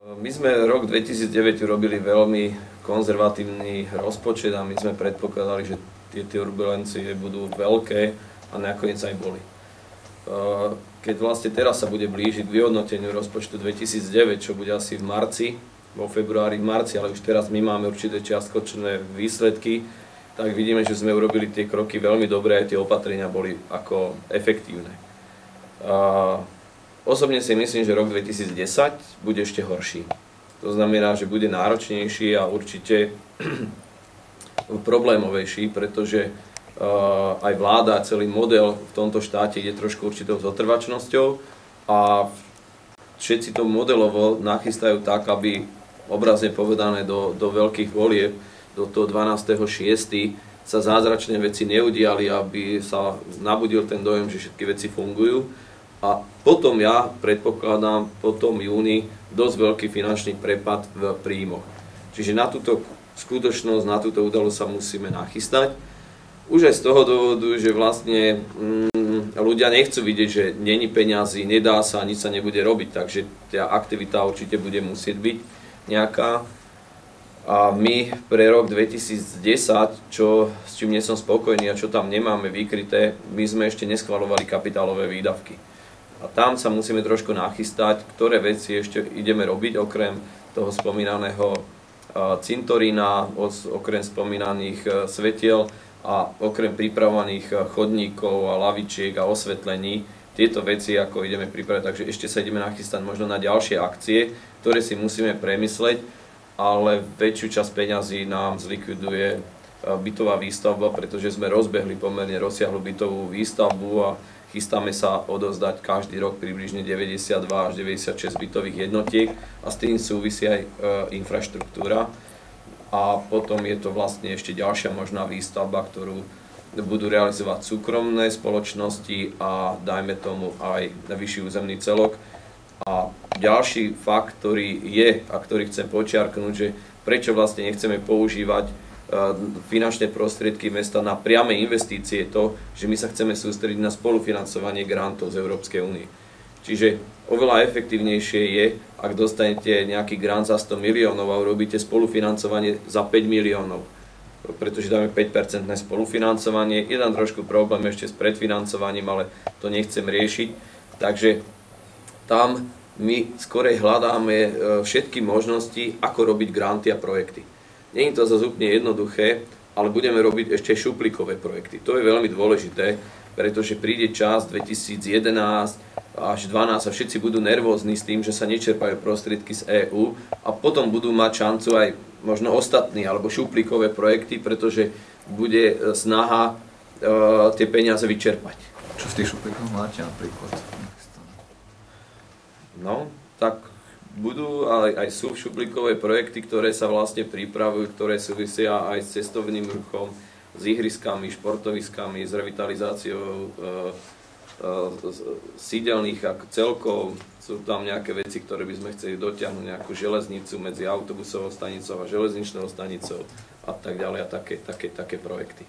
My sme rok 2009 robili veľmi konzervatívny rozpočet a my sme predpokladali, že tie turbulencie budú veľké a nakoniec aj boli. Keď vlastne teraz sa bude blížiť k vyhodnoteniu rozpočtu 2009, čo bude asi v marci, vo februári, v marci, ale už teraz my máme určité čiastkočné výsledky, tak vidíme, že sme urobili tie kroky veľmi dobre, aj tie opatrenia boli ako efektívne. Osobne si myslím, že rok 2010 bude ešte horší. To znamená, že bude náročnejší a určite problémovejší, pretože aj vláda, celý model v tomto štáte ide trošku určitou zotrvačnosťou a všetci to modelovo nachystajú tak, aby obrazne povedané do veľkých volieb, do toho 12.6. sa zázračné veci neudiali, aby sa nabudil ten dojem, že všetky veci fungujú. A potom ja predpokladám po tom júni dosť veľký finančný prepad v príjmoch. Čiže na túto skutočnosť, na túto udalosť sa musíme nachystať. Už aj z toho dôvodu, že vlastne ľudia nechcú vidieť, že není peňazí, nedá sa, nič sa nebude robiť, takže tá aktivita určite bude musieť byť nejaká. A my pre rok 2010, s čím nie som spokojný a čo tam nemáme vykryté, my sme ešte neschvaľovali kapitálové výdavky. A tam sa musíme trošku nachystať, ktoré veci ešte ideme robiť, okrem toho spomínaného cintorína, okrem spomínaných svetiel a okrem pripravovaných chodníkov a lavičiek a osvetlení. Tieto veci ako ideme pripraviť, takže ešte sa ideme nachystať možno na ďalšie akcie, ktoré si musíme premysleť, ale väčšiu časť peňazí nám zlikviduje bytová výstavba, pretože sme rozbehli pomerne rozsiahlu bytovú výstavbu a chystáme sa odovzdať každý rok približne 92 až 96 bytových jednotiek a s tým súvisí aj infraštruktúra. A potom je to vlastne ešte ďalšia možná výstavba, ktorú budú realizovať súkromné spoločnosti a dajme tomu aj na vyšší územný celok. A ďalší fakt, ktorý je a ktorý chcem počiarknúť, že prečo vlastne nechceme používať finančné prostriedky mesta na priame investície, to, že my sa chceme sústrediť na spolufinancovanie grantov z Európskej únie. Čiže oveľa efektívnejšie je, ak dostanete nejaký grant za 100 miliónov a urobíte spolufinancovanie za 5 miliónov, pretože dáme 5% spolufinancovanie. Je tam trošku problém ešte s predfinancovaním, ale to nechcem riešiť. Takže tam my skorej hľadáme všetky možnosti, ako robiť granty a projekty. Nie je to zase úplne jednoduché, ale budeme robiť ešte šuplíkové projekty. To je veľmi dôležité, pretože príde čas 2011 až 2012 a všetci budú nervózni s tým, že sa nečerpajú prostriedky z EÚ a potom budú mať šancu aj možno ostatní alebo šuplíkové projekty, pretože bude snaha tie peniaze vyčerpať. Čo v tých šuplíkoch máte napríklad? No, tak budú, ale aj sú šuplíkové projekty, ktoré sa vlastne pripravujú, ktoré súvisia aj s cestovným ruchom, s ihriskami, športoviskami, s revitalizáciou sídelných celkov. Sú tam nejaké veci, ktoré by sme chceli dotiahnuť, nejakú železnicu medzi autobusovou stanicou a železničnou stanicou a tak ďalej a také projekty.